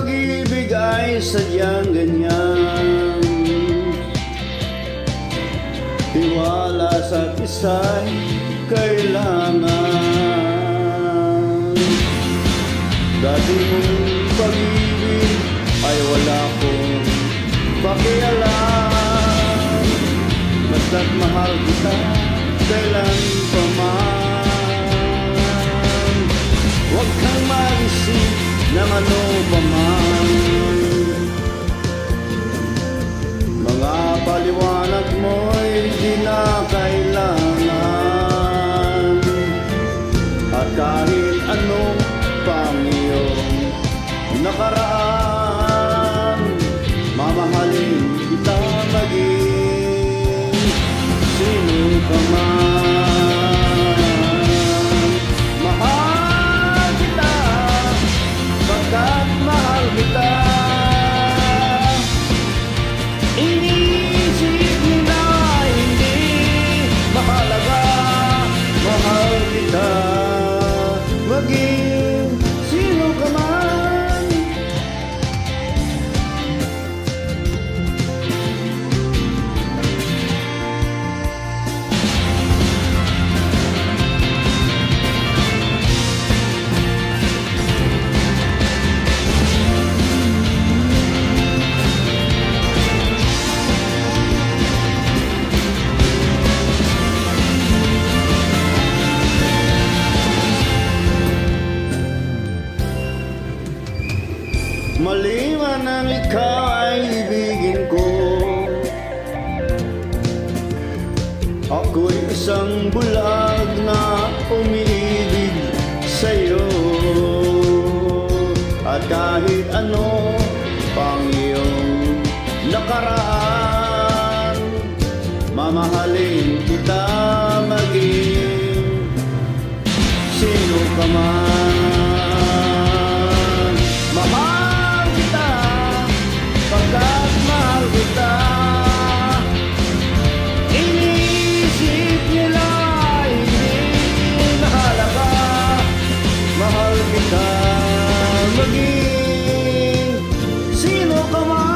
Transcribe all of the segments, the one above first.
pag-ibig ay sadyang ganyan. Tiwala sa isa'y kailangan. Dati mong pag-ibig ay wala kong pakialam. Basta't mahal kita kailan pa man. Huwag kang mag-isip ng ano pa man. Mga paliwanag mo'y di na kailangan. At kahit anong pang iyong nakaraan, mamahalin kita maging sino ka man. Mahal kita pagkat mahal kita. Inisip nila hindi mahalaga. Mahal kita maging sino ka man. Maliban ang ikaw ay ibigin ko, ako'y isang bulag na umiibig sa'yo. At kahit ano pang iyong nakaraan, mamahalin kita maging sino ka man. Mahal kita pagkat mahal kita. Inisip nila hindi mahalaga. Mahal kita maging sino ka man.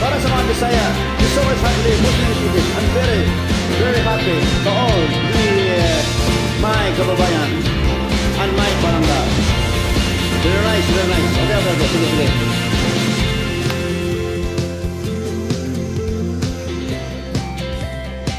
Para sa mga Bisaya, it's so much happy, most I'm very, very happy to all